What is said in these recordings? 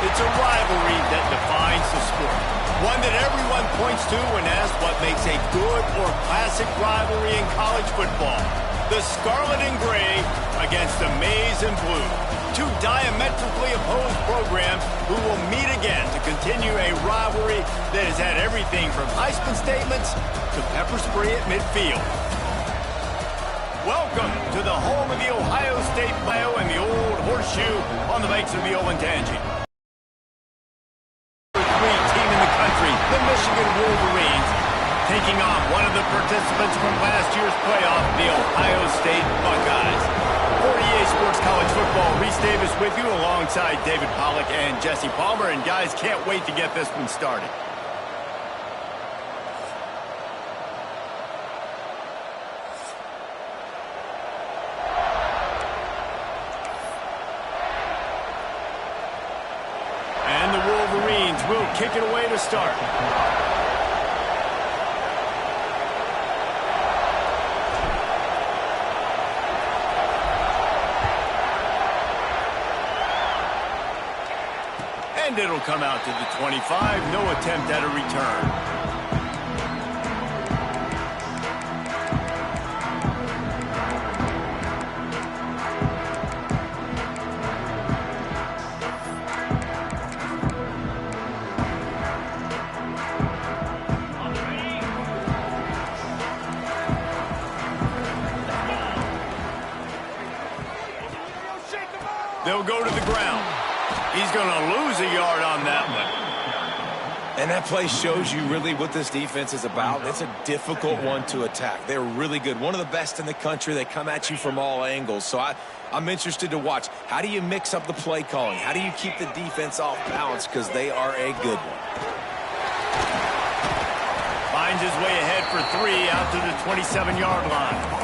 It's a rivalry that defines the sport. One that everyone points to when asked what makes a good or classic rivalry in college football. The Scarlet and Gray against the Maize and Blue. Two diametrically opposed programs who will meet again to continue a rivalry that has had everything from Heisman statements to pepper spray at midfield. Welcome to the home of the Ohio State Bio and the Old Horseshoe on the banks of the Olentangy. Team in the country, the Michigan Wolverines, taking on one of the participants from last year's playoff, the Ohio State Buckeyes. For EA Sports College Football, Reese Davis with you alongside David Pollack and Jesse Palmer. And guys, can't wait to get this one started. And the Wolverines will kick it away to start. And it'll come out to the 25. No attempt at a return. They'll go to the ground. He's going to lose a yard on that one. And that play shows you really what this defense is about. It's a difficult one to attack. They're really good. One of the best in the country. They come at you from all angles. So I'm interested to watch. How do you mix up the play calling? How do you keep the defense off balance? Because they are a good one. Finds his way ahead for 3 out to the 27-yard line.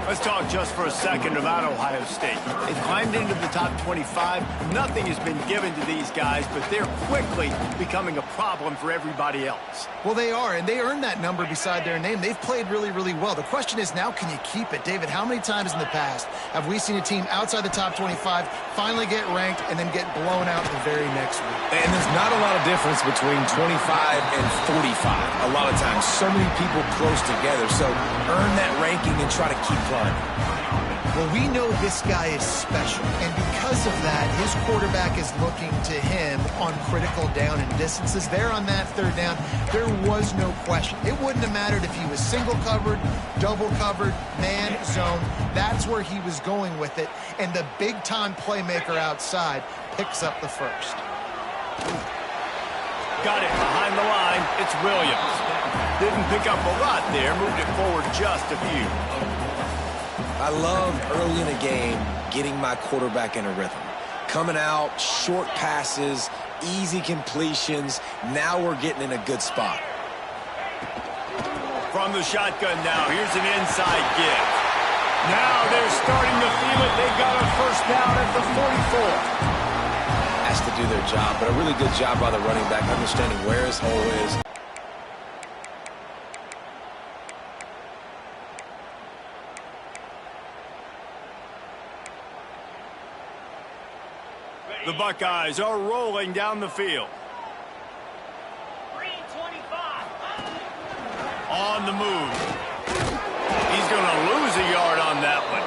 Let's talk just for a second about Ohio State. They climbed into the top 25. Nothing has been given to these guys, but they're quickly becoming a problem for everybody else. Well, they are, and they earned that number beside their name. They've played really, really well. The question is now, can you keep it? David, how many times in the past have we seen a team outside the top 25 finally get ranked and then get blown out the very next week? And there's not a lot of difference between 25 and 45. A lot of times, so many people close together. So earn that ranking and try to keep climbing. Well, we know this guy is special, and because of that, his quarterback is looking to him on critical down and distances. There on that third down, there was no question. It wouldn't have mattered if he was single covered, double covered, man, zone. That's where he was going with it, and the big-time playmaker outside picks up the first. Got it behind the line. It's Williams. Didn't pick up a lot there, moved it forward just a few. I love early in a game getting my quarterback in a rhythm. Coming out, short passes, easy completions. Now we're getting in a good spot. From the shotgun now, here's an inside give. Now they're starting to feel it. They got a first down at the 44. Has to do their job, but a really good job by the running back, understanding where his hole is. The Buckeyes are rolling down the field. On the move. He's going to lose a yard on that one.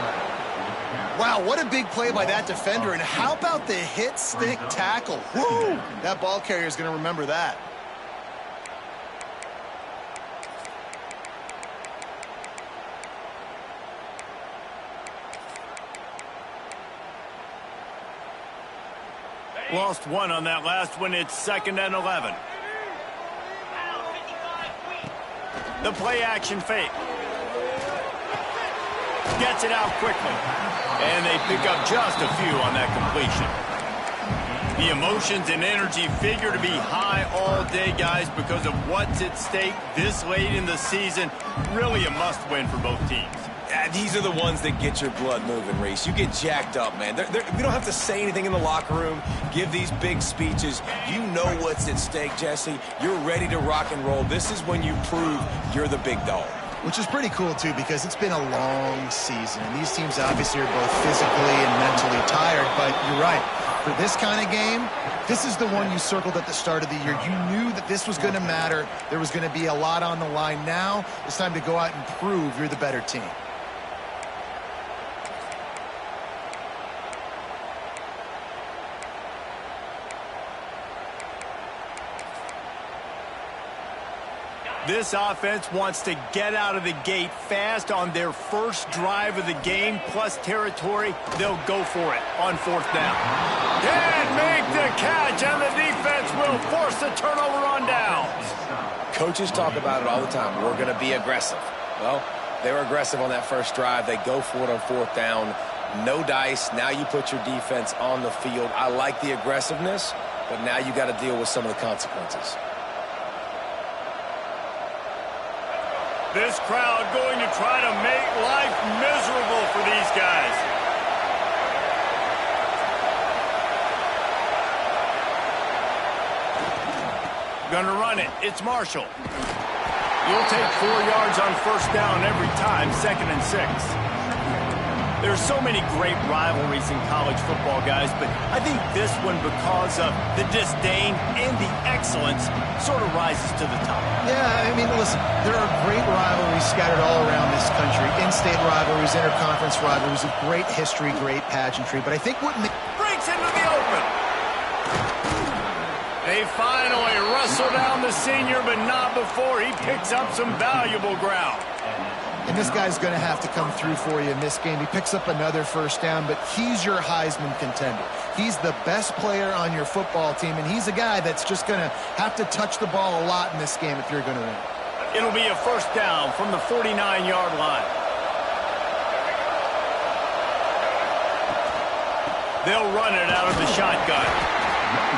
Wow, what a big play by that defender. And how about the hit stick tackle? Woo! That ball carrier is going to remember that. Lost one on that last one. It's 2nd and 11. The play action fake. Gets it out quickly. And they pick up just a few on that completion. The emotions and energy figure to be high all day, guys, because of what's at stake this late in the season. Really a must-win for both teams. These are the ones that get your blood moving, Reese. You get jacked up, man. We don't have to say anything in the locker room, give these big speeches. You know what's at stake, Jesse. You're ready to rock and roll. This is when you prove you're the big dog. Which is pretty cool, too, because it's been a long season. And these teams obviously are both physically and mentally tired. But you're right. For this kind of game, This is the one you circled at the start of the year. You knew that this was going to matter. There was going to be a lot on the line. Now it's time to go out and prove you're the better team. This offense wants to get out of the gate fast on their first drive of the game, plus territory. They'll go for it on fourth down. And make the catch, and the defense will force the turnover on downs. Coaches talk about it all the time. We're going to be aggressive. Well, they were aggressive on that first drive. They go for it on fourth down. No dice. Now you put your defense on the field. I like the aggressiveness, but now you got to deal with some of the consequences. This crowd going to try to make life miserable for these guys. Gonna run it. It's Marshall. You'll take 4 yards on first down every time, 2nd and 6. There's so many great rivalries in college football, guys, but I think this one, because of the disdain and the excellence, sort of rises to the top. Yeah, I mean, listen, there are great rivalries scattered all around this country. In-state rivalries, interconference rivalries of great history, great pageantry. But I think what breaks into the open. They finally wrestle down the senior, but not before he picks up some valuable ground. And this guy's going to have to come through for you in this game. He picks up another first down, but he's your Heisman contender. He's the best player on your football team, and he's a guy that's just going to have to touch the ball a lot in this game if you're going to win. It'll be a first down from the 49-yard line. They'll run it out of the shotgun.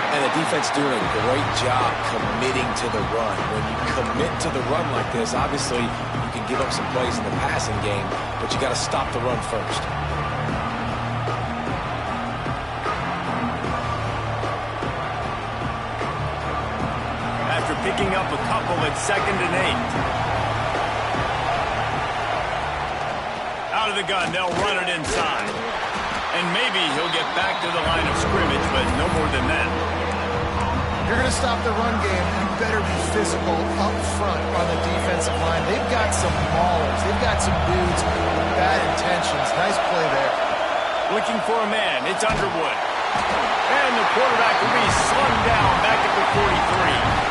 And the defense doing a great job committing to the run. When you commit to the run like this, obviously you can give up some plays in the passing game, but you got to stop the run first. After picking up a couple at 2nd and 8. Out of the gun, they'll run it inside. And maybe he'll get back to the line of scrimmage, but no more than that. You're going to stop the run game, you better be physical up front on the defensive line. They've got some maulers. They've got some dudes with bad intentions. Nice play there. Looking for a man. It's Underwood. And the quarterback will be slung down back at the 43.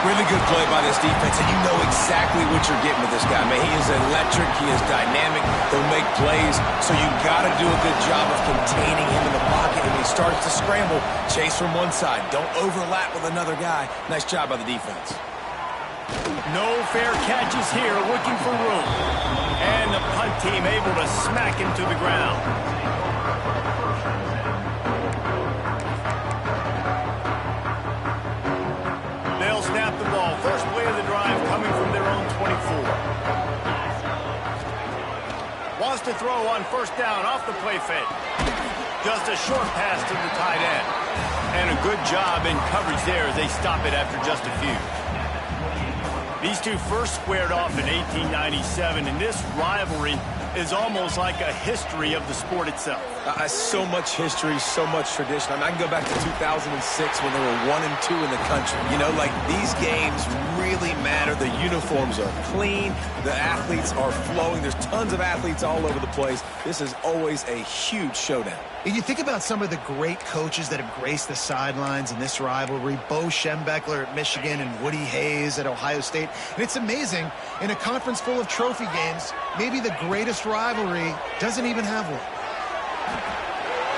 Really good play by this defense, and you know exactly what you're getting with this guy. Man, he is electric. He is dynamic. He'll make plays, so you got to do a good job of containing him in the pocket. And when he starts to scramble, chase from one side. Don't overlap with another guy. Nice job by the defense. No fair catches here, looking for room. And the punt team able to smack him to the ground. They'll snap the ball. First play of the drive coming from their own 24. Wants to throw on first down off the play fake. Just a short pass to the tight end. And a good job in coverage there as they stop it after just a few. These two first squared off in 1897, and this rivalry is almost like a history of the sport itself. So much history, so much tradition. I can go back to 2006 when they were 1 and 2 in the country. You know, like, these games really matter. The uniforms are clean. The athletes are flowing. There's tons of athletes all over the place. This is always a huge showdown. And you think about some of the great coaches that have graced the sidelines in this rivalry. Bo Schembechler at Michigan and Woody Hayes at Ohio State. And it's amazing, in a conference full of trophy games, maybe the greatest rivalry doesn't even have one.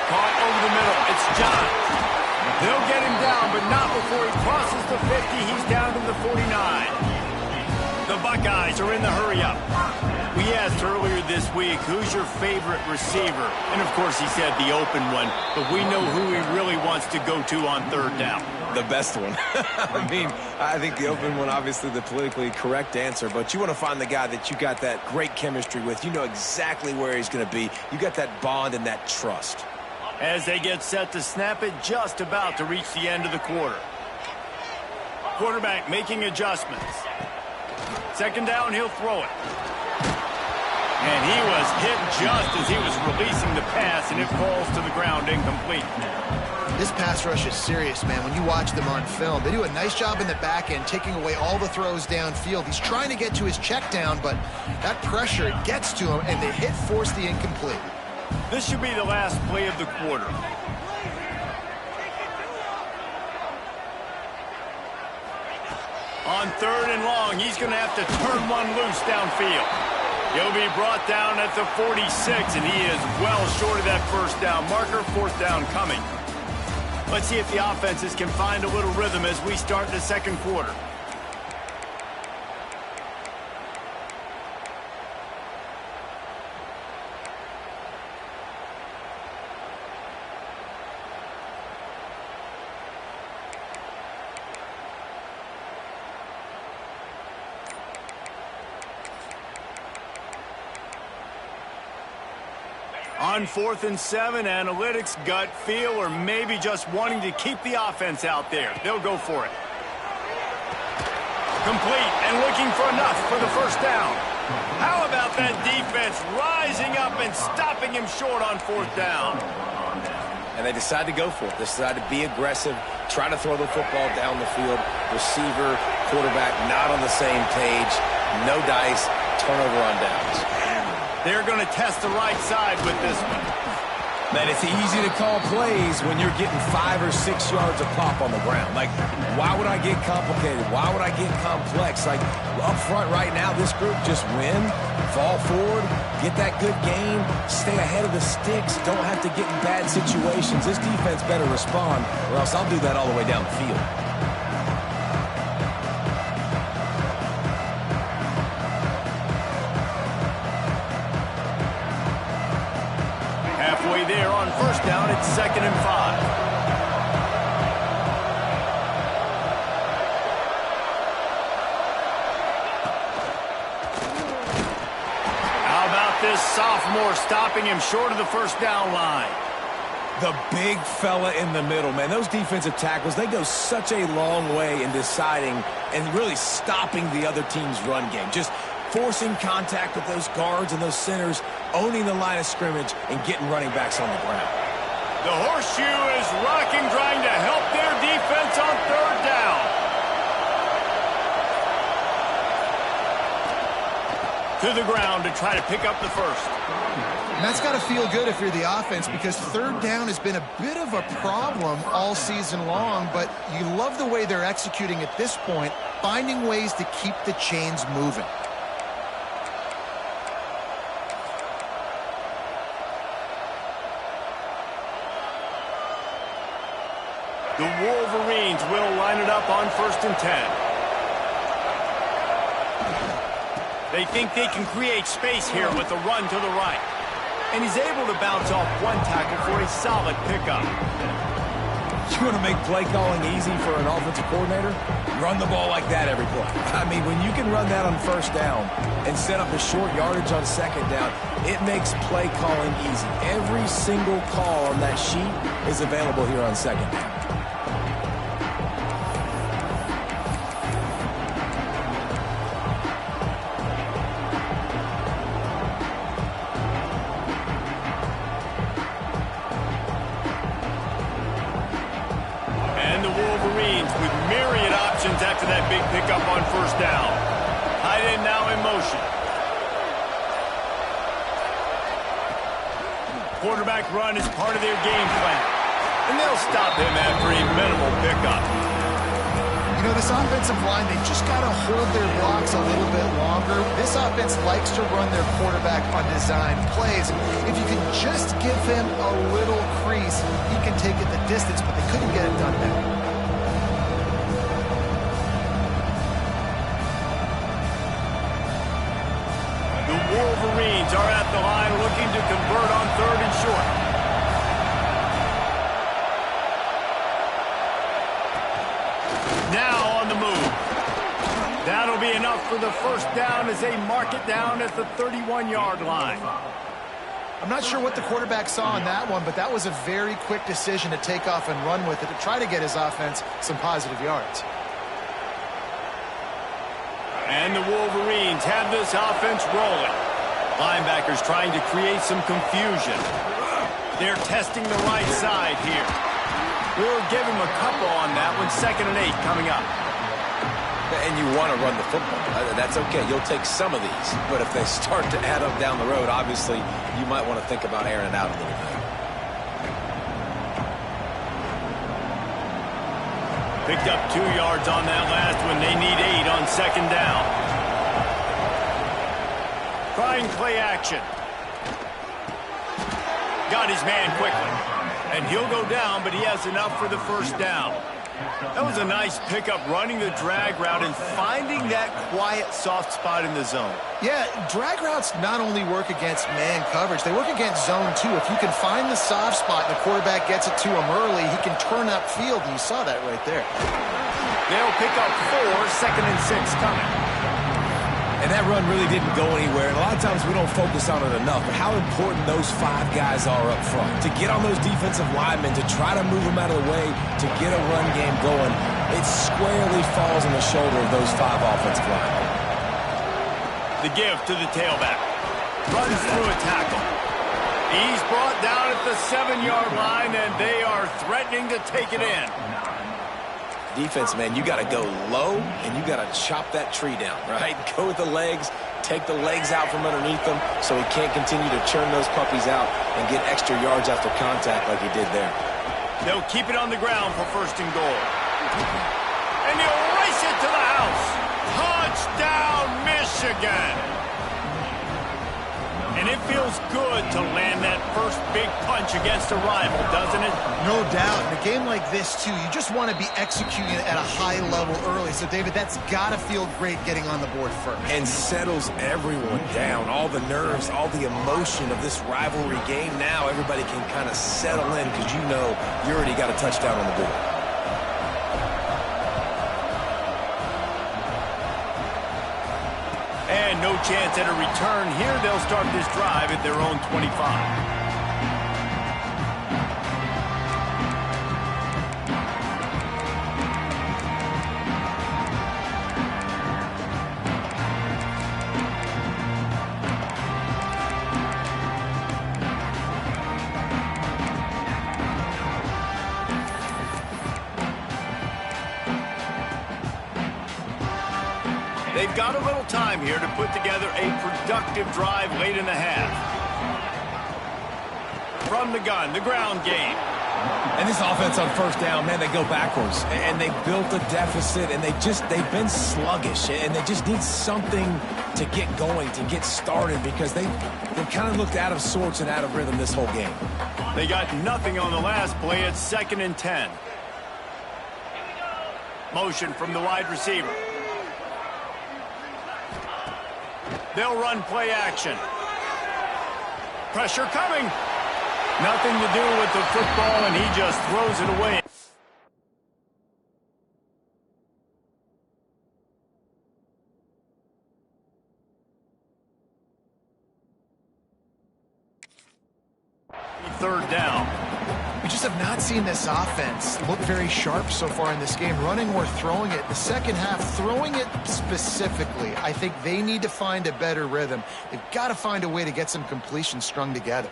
Caught over the middle. It's John. They'll get him down, but not before he crosses the 50. He's down to the 49. The Buckeyes are in the hurry-up. We asked earlier this week, who's your favorite receiver? And, of course, he said the open one, but we know who he really wants to go to on third down. The best one. I mean, I think the open one, obviously the politically correct answer, but you want to find the guy that you got that great chemistry with. You know exactly where he's going to be. You got that bond and that trust. As they get set to snap it, just about to reach the end of the quarter. Quarterback making adjustments. Second down, he'll throw it. And he was hit just as he was releasing the pass, and it falls to the ground incomplete. This pass rush is serious, man. When you watch them on film, they do a nice job in the back end, taking away all the throws downfield. He's trying to get to his check down, but that pressure gets to him, and the hit forced the incomplete. This should be the last play of the quarter. On 3rd and long, he's going to have to turn one loose downfield. He'll be brought down at the 46, and he is well short of that first down marker. 4th down coming. Let's see if the offenses can find a little rhythm as we start the second quarter. On 4th and 7, analytics, gut feel, or maybe just wanting to keep the offense out there. They'll go for it. Complete and looking for enough for the first down. How about that defense rising up and stopping him short on 4th down? And they decide to go for it. They decide to be aggressive, try to throw the football down the field. Receiver, quarterback, not on the same page. No dice, turnover on downs. They're going to test the right side with this one. Man, it's easy to call plays when you're getting 5 or 6 yards of pop on the ground. Like, why would I get complicated? Why would I get complex? Like, up front right now, this group just win, fall forward, get that good gain, stay ahead of the sticks, don't have to get in bad situations. This defense better respond, or else I'll do that all the way down the field. There on 1st down, it's 2nd and 5. How about this sophomore stopping him short of the first down line? The big fella in the middle, man. Those defensive tackles, they go such a long way in deciding and really stopping the other team's run game. Just forcing contact with those guards and those centers, owning the line of scrimmage, and getting running backs on the ground. The horseshoe is rocking, trying to help their defense on 3rd down. To the ground to try to pick up the first. And that's got to feel good if you're the offense, because 3rd down has been a bit of a problem all season long, but you love the way they're executing at this point, finding ways to keep the chains moving. The Wolverines will line it up on 1st and 10. They think they can create space here with a run to the right. And he's able to bounce off one tackle for a solid pickup. You want to make play calling easy for an offensive coordinator? Run the ball like that every play. I mean, when you can run that on 1st down and set up a short yardage on 2nd down, it makes play calling easy. Every single call on that sheet is available here on 2nd down. After that big pickup on 1st down. Tight end now in motion. Quarterback run is part of their game plan. And they'll stop him after a minimal pickup. You know, this offensive line, they just got to hold their blocks a little bit longer. This offense likes to run their quarterback on design plays. If you can just give him a little crease, he can take it the distance, but they couldn't get it done there. Wolverines are at the line looking to convert on 3rd and short. Now on the move. That'll be enough for the first down as they mark it down at the 31-yard line. I'm not sure what the quarterback saw in that one, but that was a very quick decision to take off and run with it to try to get his offense some positive yards. And the Wolverines have this offense rolling. Linebackers trying to create some confusion. They're testing the right side here. We'll give him a couple on that one. 2nd and 8 coming up. And you want to run the football. That's okay. You'll take some of these. But if they start to add up down the road, obviously, you might want to think about airing it out a little bit. Picked up 2 yards on that last one. They need 8 on 2nd down. Trying play action. Got his man quickly. And he'll go down, but he has enough for the 1st down. That was a nice pickup, running the drag route and finding that quiet, soft spot in the zone. Yeah, drag routes not only work against man coverage, they work against zone too. If you can find the soft spot and the quarterback gets it to him early, he can turn upfield, and you saw that right there. They'll pick up 4, 2nd and 6 coming. And that run really didn't go anywhere. And a lot of times we don't focus on it enough. But how important those 5 guys are up front. To get on those defensive linemen, to try to move them out of the way, to get a run game going, it squarely falls on the shoulder of those 5 offensive linemen. The give to the tailback. Runs through a tackle. He's brought down at the 7-yard line, and they are threatening to take it in. Defense, man, you got to go low, and you got to chop that tree down, right? Go with the legs, take the legs out from underneath them so he can't continue to churn those puppies out and get extra yards after contact like he did there. They'll keep it on the ground for 1st and goal. And he'll race it to the house. Touchdown, Michigan! And it feels good to land that first big punch against a rival, doesn't it? No doubt. In a game like this, too, you just want to be executing it at a high level early. So, David, that's got to feel great getting on the board first. And settles everyone down. All the nerves, all the emotion of this rivalry game. Now everybody can kind of settle in because you know you already got a touchdown on the board. And no chance at a return here. They'll start this drive at their own 25. They've got a little time here to put together a productive drive late in the half. From the gun, the ground game. And this offense on 1st down, man, they go backwards. And they built a deficit, and they've been sluggish. And they just need something to get going, to get started, because they kind of looked out of sorts and out of rhythm this whole game. They got nothing on the last play. It's 2nd and 10. Motion from the wide receiver. They'll run play action. Pressure coming. Nothing to do with the football, and he just throws it away. Third down. We just have not seen this offense look very sharp so far in this game, running or throwing it. The second half, throwing it specifically, I think they need to find a better rhythm. They've got to find a way to get some completions strung together.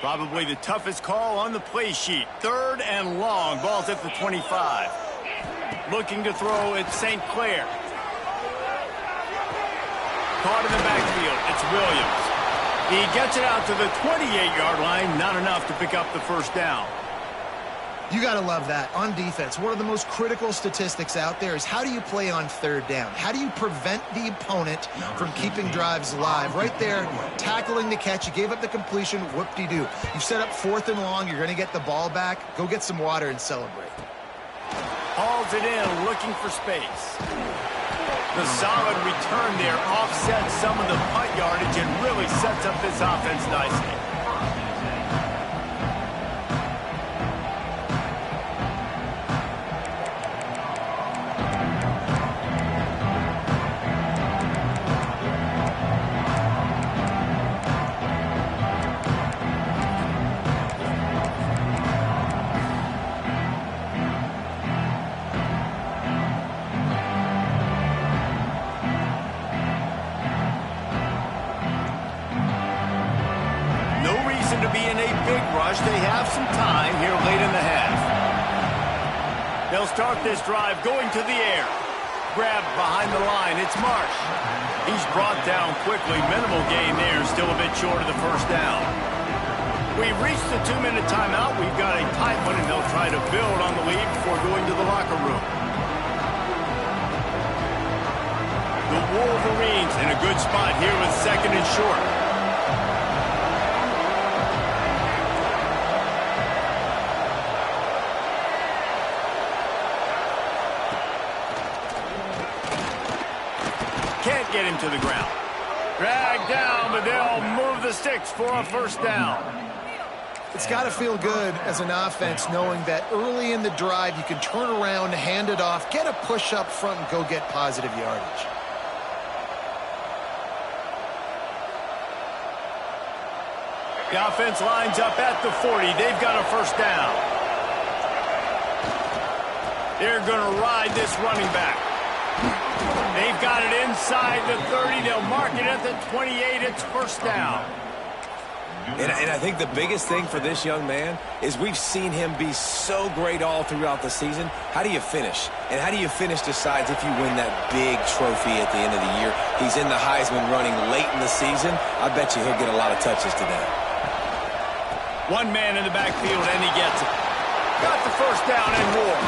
Probably the toughest call on the play sheet. 3rd and long. Ball's at the 25. Looking to throw at St. Clair. Caught in the backfield. It's Williams. He gets it out to the 28-yard line. Not enough to pick up the 1st down. You got to love that. On defense, one of the most critical statistics out there is how do you play on 3rd down? How do you prevent the opponent from keeping drives alive? Right there, tackling the catch. You gave up the completion. Whoop-de-doo. You've set up 4th and long. You're going to get the ball back. Go get some water and celebrate. Hauls it in, looking for space. The solid return there offsets some of the punt yardage and really sets up this offense nicely. have some time here late in the half. They'll start this drive going to the air. Grabbed behind the line. It's Marsh. He's brought down quickly. Minimal gain there. Still a bit short of the first down. We've reached the 2-minute timeout. We've got a tight one, and they'll try to build on the lead before going to the locker room. The Wolverines in a good spot here with 2nd and short. Can't get him to the ground. Dragged down, but they'll move the sticks for a first down. It's got to feel good as an offense knowing that early in the drive you can turn around, hand it off, get a push up front, and go get positive yardage. The offense lines up at the 40. They've got a first down. They're going to ride this running back. They've got it inside the 30. They'll mark it at the 28. It's first down. And I think the biggest thing for this young man is we've seen him be so great all throughout the season. How do you finish? And how do you finish decides if you win that big trophy at the end of the year. He's in the Heisman running late in the season. I bet you he'll get a lot of touches today. One man in the backfield, and he gets it. Got the first down and more.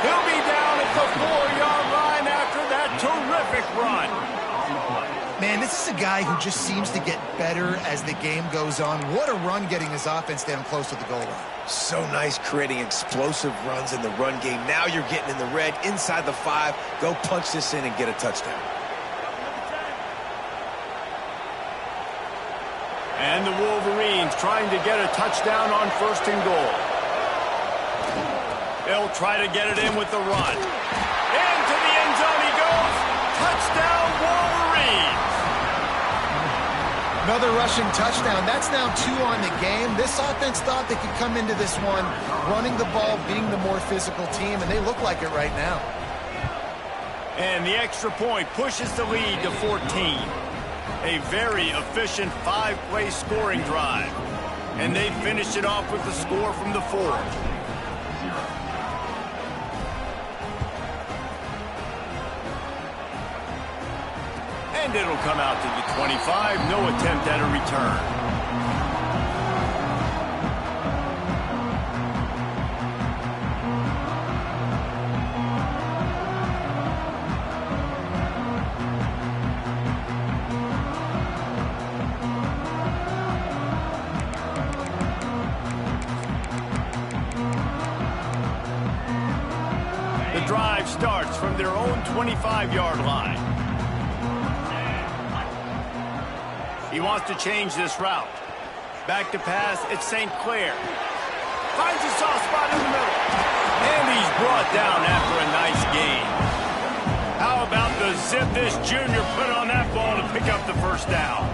He'll be down at the 4-yard line after that terrific run. Man, this is a guy who just seems to get better as the game goes on. What a run getting his offense down close to the goal line. So nice creating explosive runs in the run game. Now you're getting in the red, inside the 5. Go punch this in and get a touchdown. And the Wolverines trying to get a touchdown on 1st and goal. They'll try to get it in with the run. Into the end zone he goes. Touchdown, Wolverines. Another rushing touchdown. That's now 2 on the game. This offense thought they could come into this one running the ball, being the more physical team, and they look like it right now. And the extra point pushes the lead to 14. A very efficient 5-play scoring drive. And they finish it off with the score from the 4. And it'll come out to the 25. No attempt at a return. The drive starts from their own 25-yard line. He wants to change this route. Back to pass, it's St. Clair. Finds a soft spot in the middle. And he's brought down after a nice gain. How about the zip this junior put on that ball to pick up the first down?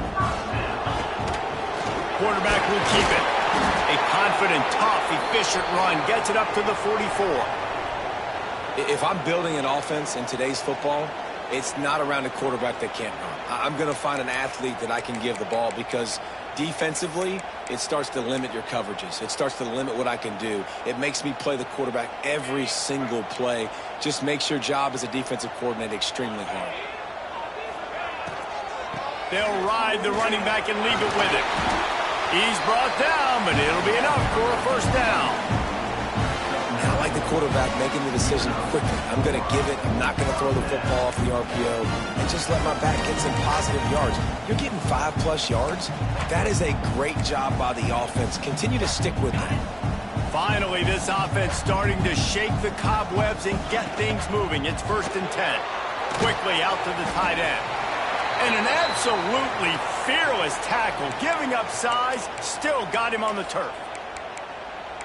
Quarterback will keep it. A confident, tough, efficient run gets it up to the 44. If I'm building an offense in today's football, it's not around a quarterback that can't run. I'm going to find an athlete that I can give the ball because defensively, it starts to limit your coverages. It starts to limit what I can do. It makes me play the quarterback every single play. Just makes your job as a defensive coordinator extremely hard. They'll ride the running back and leave it with it. He's brought down, but it'll be enough for a first down. I like the quarterback making the decision quickly. I'm going to give it. I'm not going to throw the football off the RPO and just let my back get some positive yards. You're getting 5+ yards. That is a great job by the offense. Continue to stick with that. Finally, this offense starting to shake the cobwebs and get things moving. It's 1st and 10. Quickly out to the tight end. And an absolutely fearless tackle. Giving up size, still got him on the turf.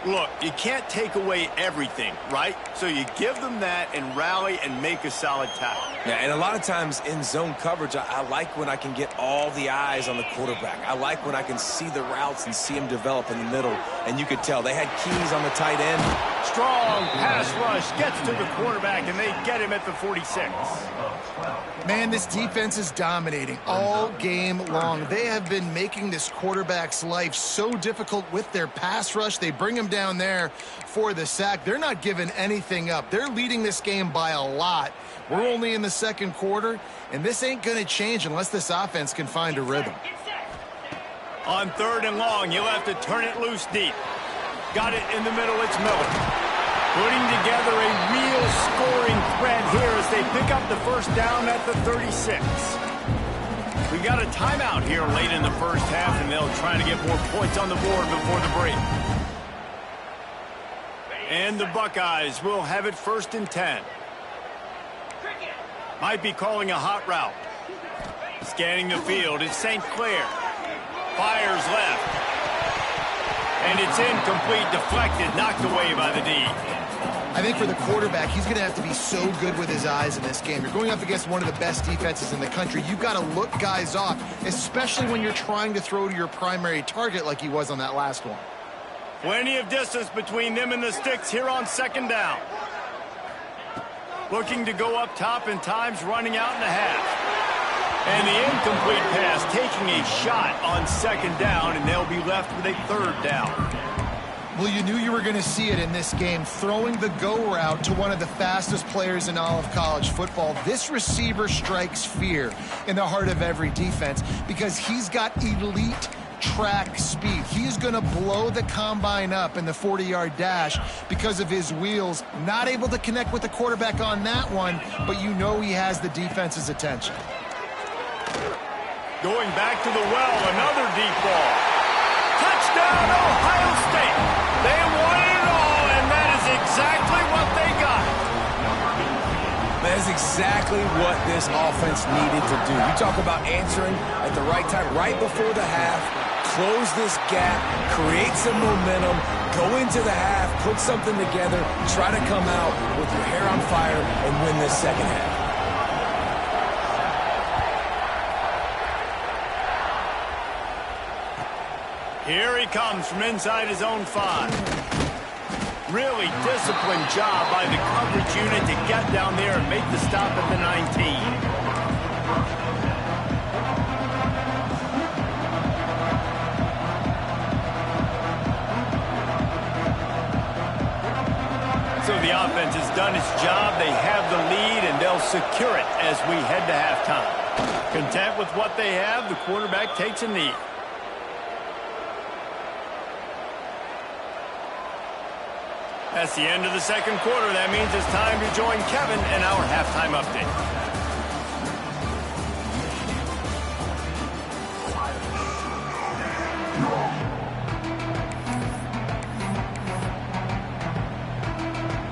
Look, you can't take away everything, right? So you give them that and rally and make a solid tackle. Yeah, and a lot of times in zone coverage, I like when I can get all the eyes on the quarterback. I like when I can see the routes and see them develop in the middle. And you could tell they had keys on the tight end. Strong pass rush gets to the quarterback, and they get him at the 46. Man, this defense is dominating all game long. They have been making this quarterback's life so difficult with their pass rush. They bring him down there for the sack. They're not giving anything up. They're leading this game by a lot. We're only in the second quarter, and this ain't going to change unless this offense can find a rhythm. On 3rd and long, you'll have to turn it loose deep. Got it in the middle, it's Miller. Putting together a real scoring threat here as they pick up the first down at the 36. We got a timeout here late in the first half, and they'll try to get more points on the board before the break. And the Buckeyes will have it 1st and 10. Might be calling a hot route. Scanning the field, it's St. Clair. Fires left. And it's incomplete, deflected, knocked away by the D. I think for the quarterback, he's going to have to be so good with his eyes in this game. You're going up against one of the best defenses in the country. You've got to look guys off, especially when you're trying to throw to your primary target like he was on that last one. Plenty of distance between them and the sticks here on 2nd down. Looking to go up top, and time's running out in the half. And the incomplete pass taking a shot on 2nd down, and they'll be left with a 3rd down. Well, you knew you were going to see it in this game, throwing the go route to one of the fastest players in all of college football. This receiver strikes fear in the heart of every defense because he's got elite track speed. He is going to blow the combine up in the 40-yard dash because of his wheels. Not able to connect with the quarterback on that one, but you know he has the defense's attention. Going back to the well, another deep ball. Touchdown, Ohio State. They wanted it all, and that is exactly what they got. That is exactly what this offense needed to do. You talk about answering at the right time, right before the half, close this gap, create some momentum, go into the half, put something together, try to come out with your hair on fire and win this second half. Here he comes from inside his own 5. Really disciplined job by the coverage unit to get down there and make the stop at the 19. So the offense has done its job. They have the lead, and they'll secure it as we head to halftime. Content with what they have, the quarterback takes a knee. That's the end of the second quarter. That means it's time to join Kevin in our halftime update.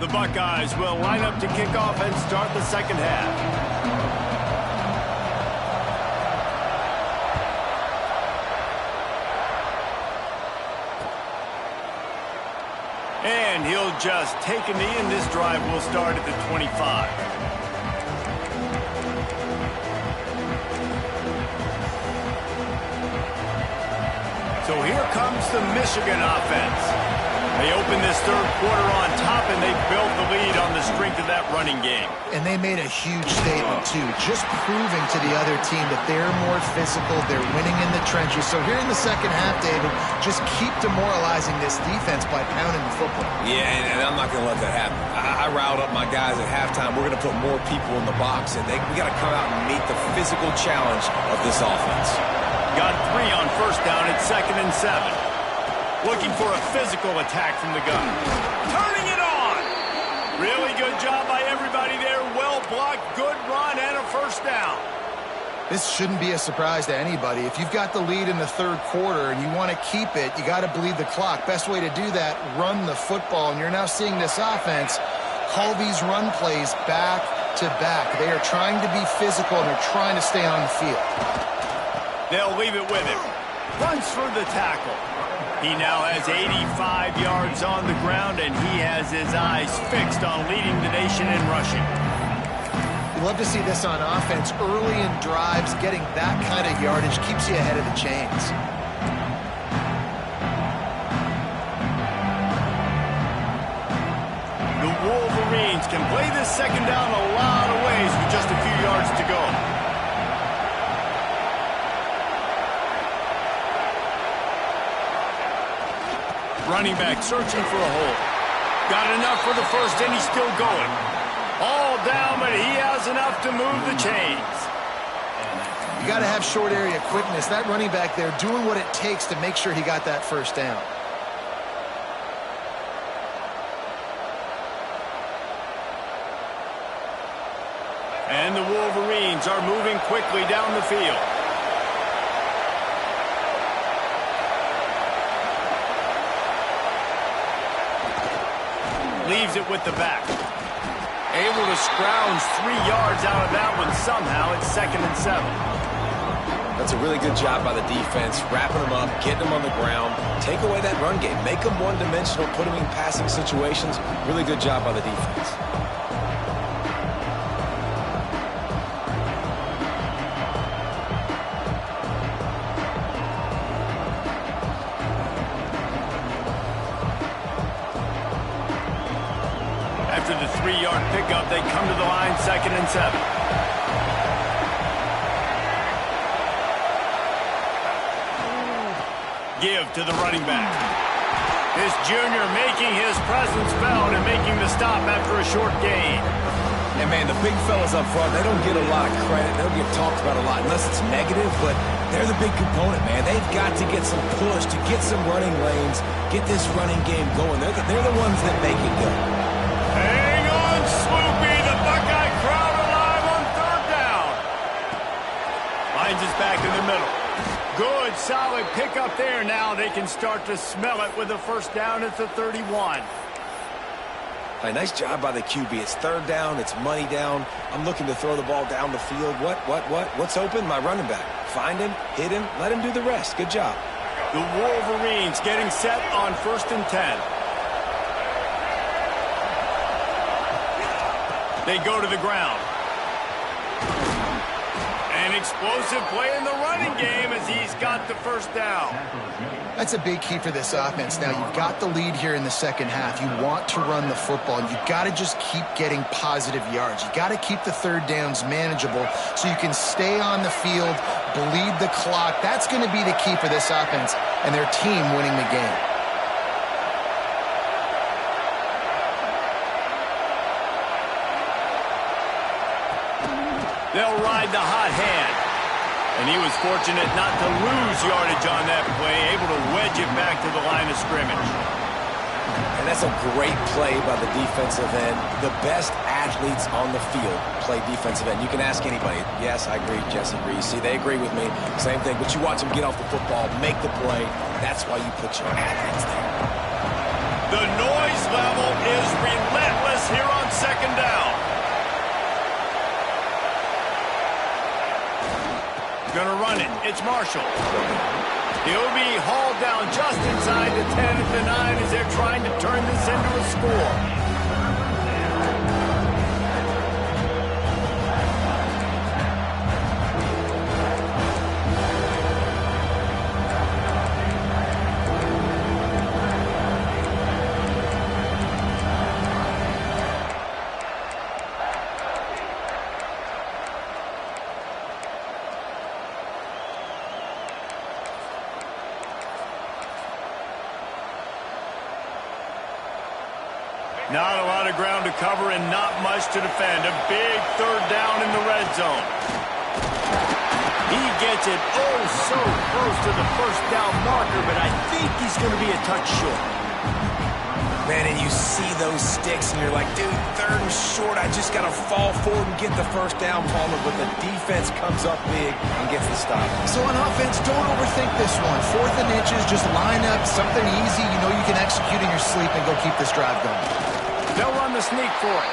The Buckeyes will line up to kick off and start the second half. And he'll just take a knee, and this drive will start at the 25. So here comes the Michigan offense. They open this third quarter on top, and they built the lead on the strength of that running game. And they made a huge statement, too, just proving to the other team that they're more physical, they're winning in the trenches. So here in the second half, David, just keep demoralizing this defense by pounding the football. Yeah, and I'm not going to let that happen. I riled up my guys at halftime. We're going to put more people in the box, and we got to come out and meet the physical challenge of this offense. Got 3 on first down at 2nd and 7. Looking for a physical attack from the gun. Turning it on! Really good job by everybody there. Well blocked, good run, and a first down. This shouldn't be a surprise to anybody. If you've got the lead in the third quarter and you want to keep it, you got to bleed the clock. Best way to do that, run the football. And you're now seeing this offense call these run plays back to back. They are trying to be physical, and they're trying to stay on the field. They'll leave it with him. Runs for the tackle. He now has 85 yards on the ground, and he has his eyes fixed on leading the nation in rushing. You love to see this on offense. Early in drives, getting that kind of yardage keeps you ahead of the chains. The Wolverines can play this second down a lot of ways with just a few yards to go. Running back searching for a hole. Got enough for the first, and he's still going. All down, but he has enough to move the chains. You got to have short area quickness. That running back there doing what it takes to make sure he got that first down. And the Wolverines are moving quickly down the field. Leaves it with the back. Able to scrounge 3 yards out of that one somehow. It's 2nd and 7. That's a really good job by the defense, wrapping them up, getting them on the ground. Take away that run game. Make them one-dimensional, put them in passing situations. Really good job by the defense. After the 3-yard pickup, they come to the line, 2nd and 7. Give to the running back. This junior making his presence felt and making the stop after a short gain. And, man, the big fellas up front, they don't get a lot of credit. They don't get talked about a lot unless it's negative, but they're the big component, man. They've got to get some push, to get some running lanes, get this running game going. They're the ones that make it go. Hang on, Swoopy. The Buckeye crowd alive on 3rd down. Finds us back in the middle. Good, solid pickup there. Now they can start to smell it with a first down at the 31. Hey, nice job by the QB. It's 3rd down. It's money down. I'm looking to throw the ball down the field. What's open? My running back. Find him, hit him, let him do the rest. Good job. The Wolverines getting set on 1st and 10. They go to the ground. An explosive play in the running game as he's got the first down. That's a big key for this offense. Now, you've got the lead here in the second half. You want to run the football. You've got to just keep getting positive yards. You've got to keep the 3rd downs manageable so you can stay on the field, bleed the clock. That's going to be the key for this offense and their team winning the game. They'll ride the hot hand. And he was fortunate not to lose yardage on that play, able to wedge it back to the line of scrimmage. And that's a great play by the defensive end. The best athletes on the field play defensive end. You can ask anybody. Yes, I agree, Jesse Reese. See, they agree with me. Same thing. But you watch them get off the football, make the play. That's why you put your athletes there. The noise level is relentless here on 2nd down. Gonna run it. It's Marshall. He'll be hauled down just inside the 10 at the 9 as they're trying to turn this into a score. Not a lot of ground to cover and not much to defend. A big 3rd down in the red zone. He gets it so close to the first down marker, but I think he's going to be a touch short. Man, and you see those sticks, and you're like, dude, 3rd and short. I just got to fall forward and get the first down, Palmer. But the defense comes up big and gets the stop. So on offense, don't overthink this one. 4th and inches, just line up something easy. You know you can execute in your sleep and go keep this drive going. They'll run the sneak for it.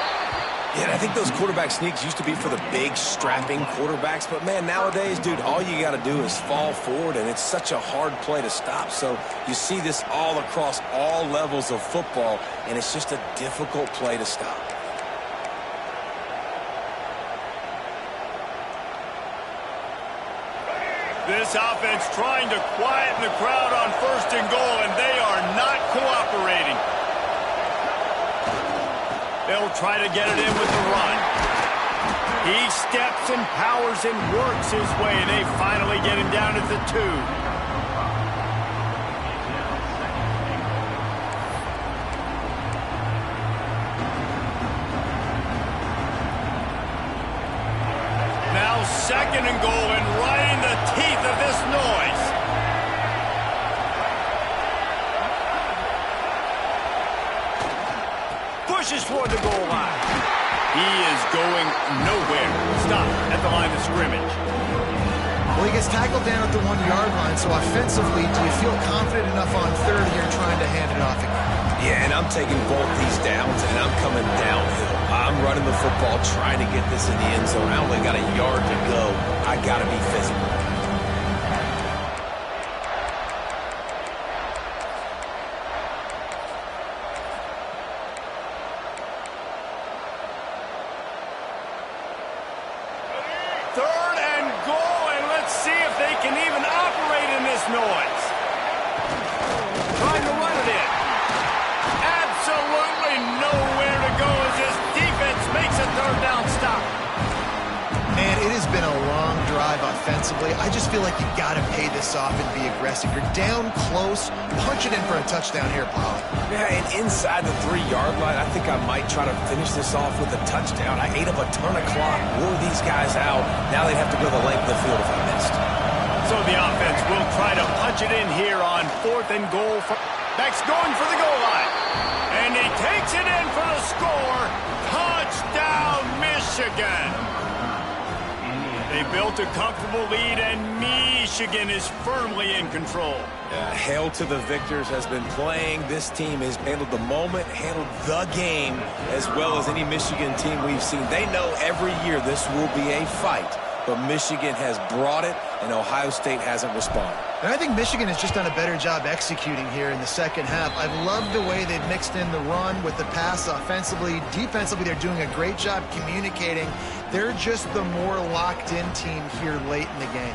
Yeah, I think those quarterback sneaks used to be for the big, strapping quarterbacks. But, man, nowadays, dude, all you got to do is fall forward, and it's such a hard play to stop. So you see this all across all levels of football, and it's just a difficult play to stop. This offense trying to quieten the crowd on 1st and goal, and they are not cooperating. They'll try to get it in with the run. He steps and powers and works his way, and they finally get him down at the 2. Now 2nd and goal, and right in the teeth of this noise. Pushes toward the goal line. He is going nowhere. Stop at the line of scrimmage. Well, he gets tackled down at the 1-yard line, so offensively, do you feel confident enough on 3rd here trying to hand it off again? Yeah, and I'm taking both these downs, and I'm coming downhill. I'm running the football, trying to get this in the end zone. I only got a yard to go. I got to be physical. Noise. Trying to run it in. Absolutely nowhere to go as this defense makes a 3rd down stop. Man, it has been a long drive offensively. I just feel like you got to pay this off and be aggressive. You're down close. Punch it in for a touchdown here, Plowey. Yeah, and inside the 3-yard line, I think I might try to finish this off with a touchdown. I ate up a ton of clock, wore these guys out. Now they'd have to go the length of the field if I missed. So the offense will try to punch it in here on 4th and goal. Beck's going for the goal line. And he takes it in for the score. Touchdown, Michigan. They built a comfortable lead, and Michigan is firmly in control. Hail to the Victors has been playing. This team has handled the moment, handled the game, as well as any Michigan team we've seen. They know every year this will be a fight. But Michigan has brought it, and Ohio State hasn't responded. And I think Michigan has just done a better job executing here in the 2nd half. I've loved the way they've mixed in the run with the pass offensively. Defensively, they're doing a great job communicating. They're just the more locked-in team here late in the game.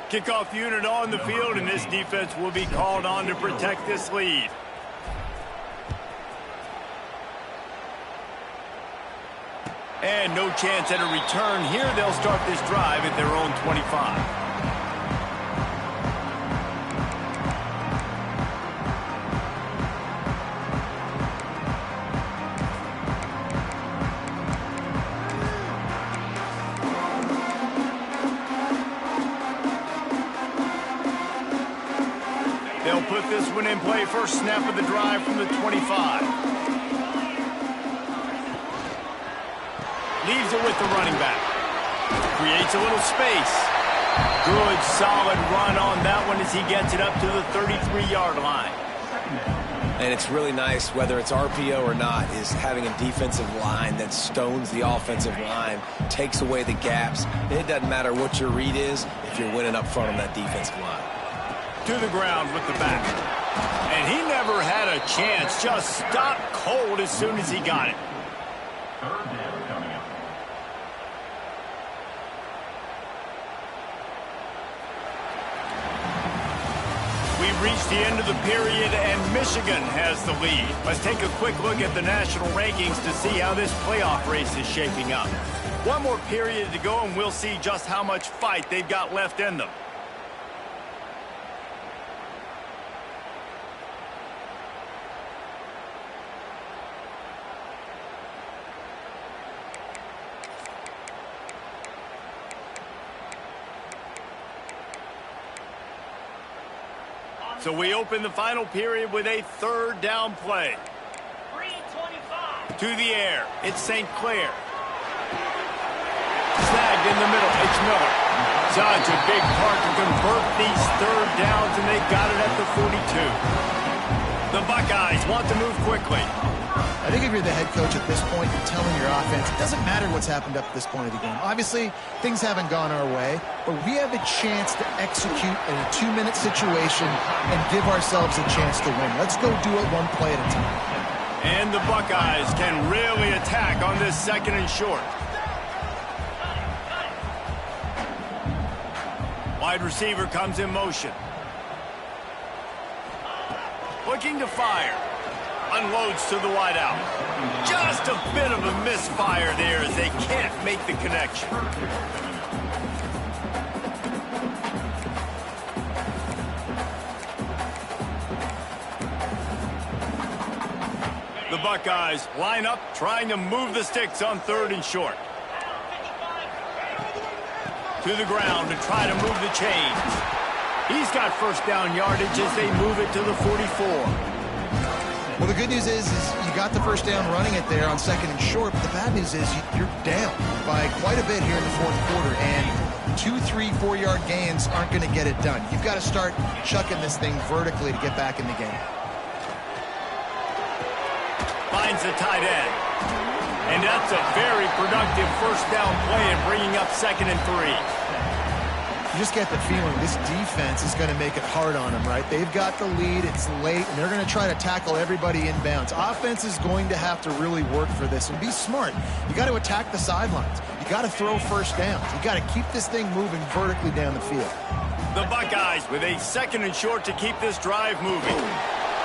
Kickoff unit on the field, and this defense will be called on to protect this lead. And no chance at a return here. They'll start this drive at their own 25. They'll put this one in play. First snap of the drive from the 25. Leaves it with the running back. Creates a little space. Good, solid run on that one as he gets it up to the 33-yard line. And it's really nice, whether it's RPO or not, is having a defensive line that stones the offensive line, takes away the gaps. It doesn't matter what your read is if you're winning up front on that defensive line. To the ground with the back. And he never had a chance. Just stopped cold as soon as he got it. We've reached the end of the period, and Michigan has the lead. Let's take a quick look at the national rankings to see how this playoff race is shaping up. One more period to go, and we'll see just how much fight they've got left in them. So we open the final period with a 3rd down play. 3:25. To the air. It's St. Clair. Snag dragged in the middle. It's Miller. Such a big part to convert these third downs, and they got it at the 42. The Buckeyes want to move quickly. I think if you're the head coach at this point, you're telling your offense, it doesn't matter what's happened up to this point of the game. Obviously, things haven't gone our way, but we have a chance to execute in a 2-minute situation and give ourselves a chance to win. Let's go do it one play at a time. And the Buckeyes can really attack on this 2nd and short. Wide receiver comes in motion. Looking to fire. Unloads to the wideout. Just a bit of a misfire there as they can't make the connection. The Buckeyes line up, trying to move the sticks on 3rd and short. To the ground to try to move the chains. He's got first down yardage as they move it to the 44. Well, the good news is you got the first down running it there on 2nd and short, but the bad news is you're down by quite a bit here in the 4th quarter, and 2, 3, 4-yard gains aren't going to get it done. You've got to start chucking this thing vertically to get back in the game. Finds the tight end. And that's a very productive first down play and bringing up 2nd and 3. You just get the feeling this defense is going to make it hard on them, right? They've got the lead, it's late, and they're going to try to tackle everybody inbounds. Offense is going to have to really work for this and be smart. You got to attack the sidelines. You got to throw first downs. You got to keep this thing moving vertically down the field. The Buckeyes with a 2nd and short to keep this drive moving.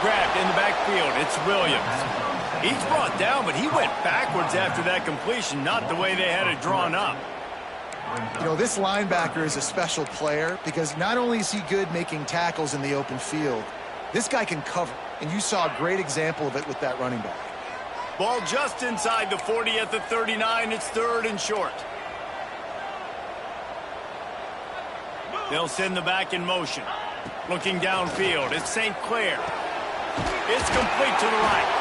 Grabbed in the backfield, it's Williams. He's brought down, but he went backwards after that completion, not the way they had it drawn up. You know, this linebacker is a special player because not only is he good making tackles in the open field, this guy can cover, and you saw a great example of it with that running back. Ball just inside the 40 at the 39. It's 3rd and short. They'll send the back in motion. Looking downfield, it's St. Clair. It's complete to the right.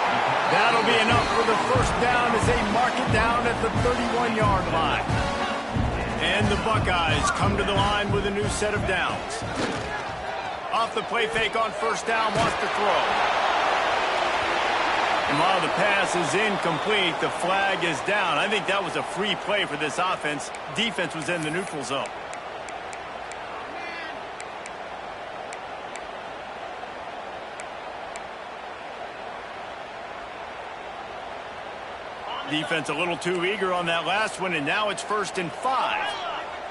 That'll be enough for the first down as they mark it down at the 31-yard line. And the Buckeyes come to the line with a new set of downs. Off the play fake on first down, wants to throw. And while the pass is incomplete, the flag is down. I think that was a free play for this offense. Defense was in the neutral zone. Defense a little too eager on that last one, and now it's 1st and 5.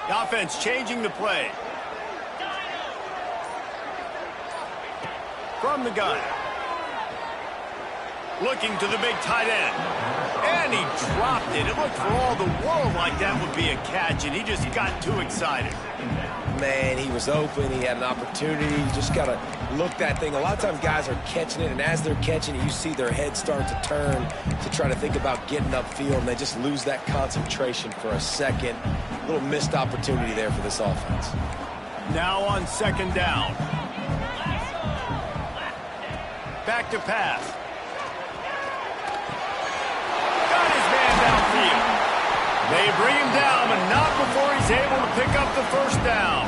The offense changing the play. From the gun. Looking to the big tight end. And he dropped it. It looked for all the world like that would be a catch, and he just got too excited. Man, he was open. He had an opportunity. You just got to look that thing. A lot of times guys are catching it, and as they're catching it, you see their head start to turn to try to think about getting upfield, and they just lose that concentration for a second. A little missed opportunity there for this offense. Now on 2nd down. Back to pass. Got his man downfield. They bring him down, but not before he's able to pick up the first down.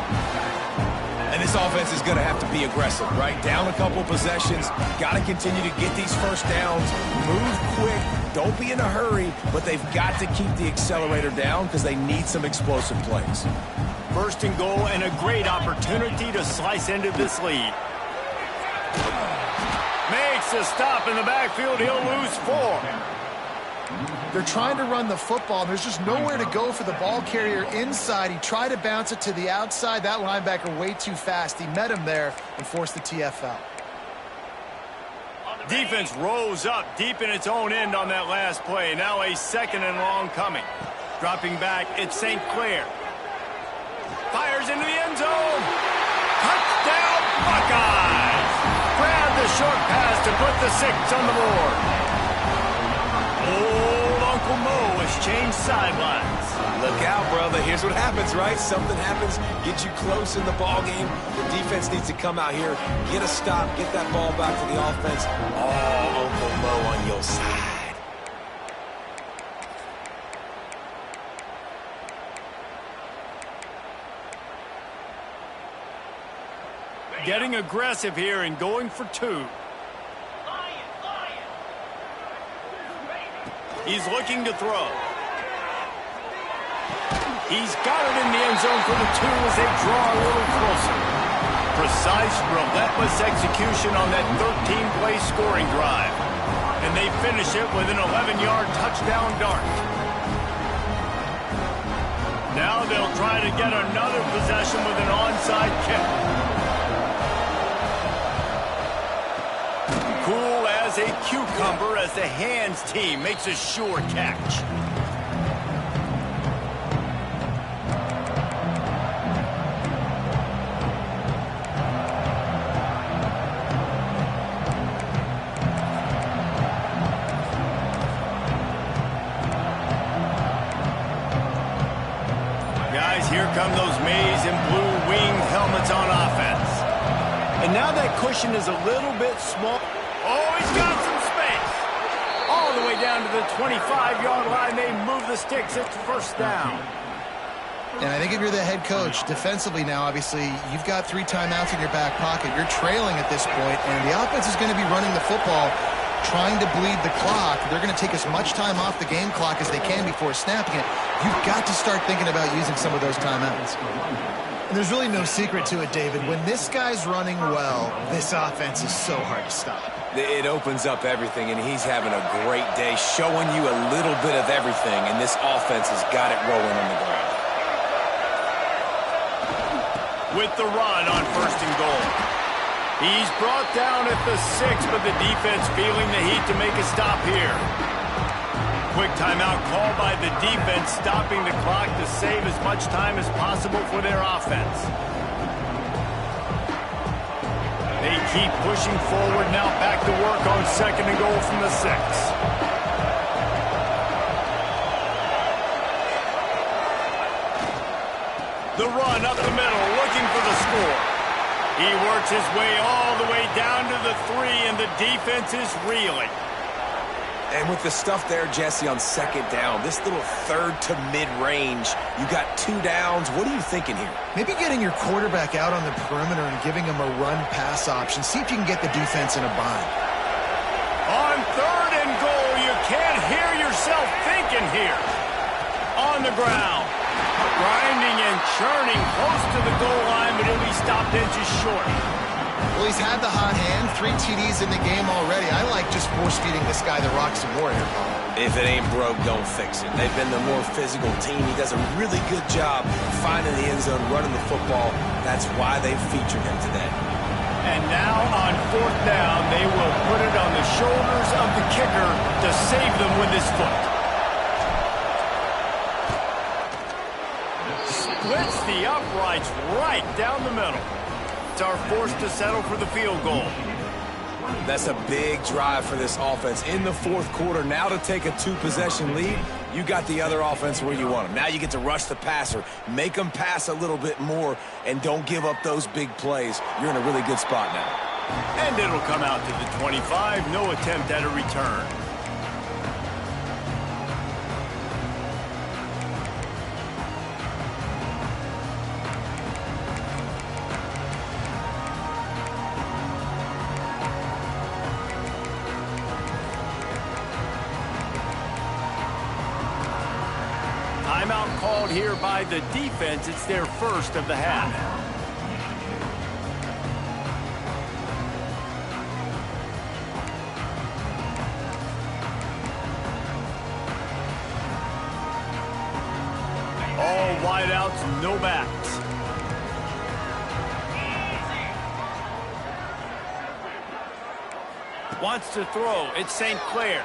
And this offense is going to have to be aggressive, right? Down a couple possessions. Got to continue to get these first downs. Move quick. Don't be in a hurry, but they've got to keep the accelerator down because they need some explosive plays. 1st and goal and a great opportunity to slice into this lead. Makes a stop in the backfield. He'll lose 4. They're trying to run the football. There's just nowhere to go for the ball carrier inside. He tried to bounce it to the outside. That linebacker way too fast. He met him there and forced the TFL. Defense rose up deep in its own end on that last play. Now a 2nd and long coming. Dropping back, it's St. Clair. Fires into the end zone. Touchdown, Buckeyes! Grabbed the short pass to put the 6 on the board. Old Uncle Mo has changed sidelines. Look out, brother. Here's what happens, right? Something happens, get you close in the ball game. The defense needs to come out here, get a stop, get that ball back to the offense. Oh, Uncle Mo on your side. Getting aggressive here and going for 2. He's looking to throw. He's got it in the end zone for the 2 as they draw a little closer. Precise, relentless execution on that 13-play scoring drive. And they finish it with an 11-yard touchdown dart. Now they'll try to get another possession with an onside kick. Cool as a cucumber as the hands team makes a sure catch. Guys, here come those maize and blue winged helmets on offense. And now that cushion is a little bit small. Oh, he's got some space. All the way down to the 25-yard line. They move the sticks. It's first down. And I think if you're the head coach, defensively now, obviously, you've got 3 timeouts in your back pocket. You're trailing at this point, and the offense is going to be running the football, trying to bleed the clock. They're going to take as much time off the game clock as they can before snapping it. You've got to start thinking about using some of those timeouts. And there's really no secret to it, David. When this guy's running well, this offense is so hard to stop. It opens up everything, and he's having a great day, showing you a little bit of everything, and this offense has got it rolling on the ground. With the run on 1st and goal. He's brought down at the 6, but the defense feeling the heat to make a stop here. Quick timeout called by the defense, stopping the clock to save as much time as possible for their offense. They keep pushing forward, now back to work on 2nd and goal from the 6. The run up the middle, looking for the score. He works his way all the way down to the 3, and the defense is reeling. And with the stuff there, Jesse, on 2nd down, this little 3rd to mid-range, you got 2 downs. What are you thinking here? Maybe getting your quarterback out on the perimeter and giving him a run-pass option. See if you can get the defense in a bind. On 3rd and goal, you can't hear yourself thinking here. On the ground. Grinding and churning close to the goal line, but he'll be stopped inches short. Well, he's had the hot hand, 3 TDs in the game already. I like just force-feeding this guy the rock some more here, Paul. If it ain't broke, don't fix it. They've been the more physical team. He does a really good job finding the end zone, running the football. That's why they've featured him today. And now on 4th down, they will put it on the shoulders of the kicker to save them with his foot. Splits the uprights right down the middle. Are forced to settle for the field goal. That's a big drive for this offense in the 4th quarter. Now to take a 2-possession lead, you got the other offense where you want them. Now you get to rush the passer, make them pass a little bit more, and don't give up those big plays. You're in a really good spot now. And it'll come out to the 25. No attempt at a return. Timeout called here by the defense. It's their 1st of the half. All wideouts, no backs. Wants to throw. It's St. Clair.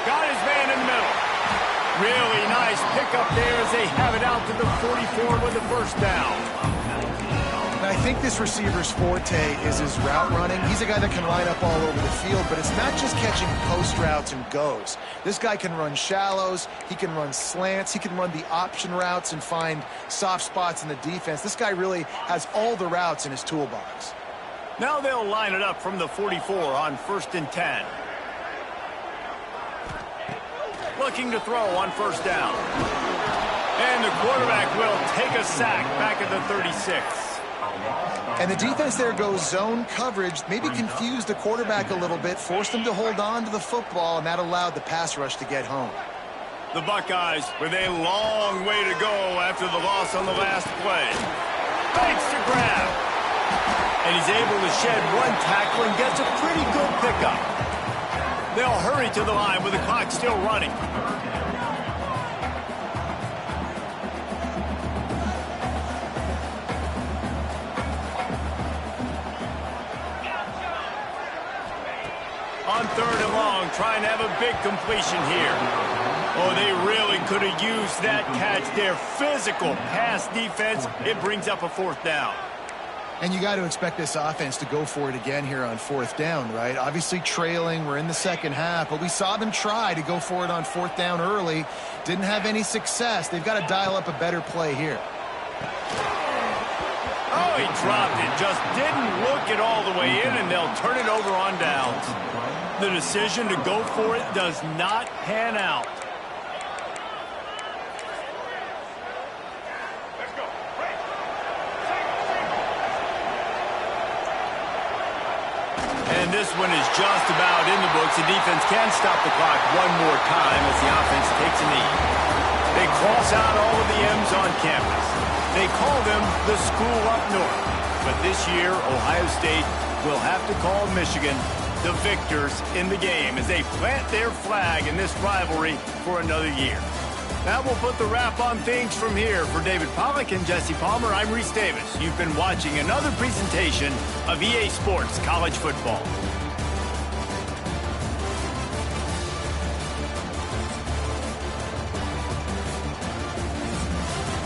Got his man in the middle. Really nice pickup there as they have it out to the 44 with the 1st down. And I think this receiver's forte is his route running. He's a guy that can line up all over the field, but it's not just catching post routes and goes. This guy can run shallows, he can run slants, he can run the option routes and find soft spots in the defense. This guy really has all the routes in his toolbox. Now they'll line it up from the 44 on 1st and 10. Looking to throw on 1st down. And the quarterback will take a sack back at the 36. And the defense there goes zone coverage, maybe confused the quarterback a little bit, forced him to hold on to the football, and that allowed the pass rush to get home. The Buckeyes with a long way to go after the loss on the last play. Fakes to grab. And he's able to shed one tackle and gets a pretty good pickup. They'll hurry to the line with the clock still running. On 3rd and long, trying to have a big completion here. Oh, they really could have used that catch there. Physical pass defense. It brings up a 4th down. And you got to expect this offense to go for it again here on 4th down, right? Obviously trailing, we're in the second half, but we saw them try to go for it on 4th down early. Didn't have any success. They've got to dial up a better play here. Oh, he dropped it. Just didn't look it all the way in, and they'll turn it over on downs. The decision to go for it does not pan out. And this one is just about in the books. The defense can stop the clock one more time as the offense takes a knee. They cross out all of the M's on campus. They call them the school up north. But this year, Ohio State will have to call Michigan the victors in the game as they plant their flag in this rivalry for another year. That will put the wrap on things from here. For David Pollack and Jesse Palmer, I'm Reese Davis. You've been watching another presentation of EA Sports College Football.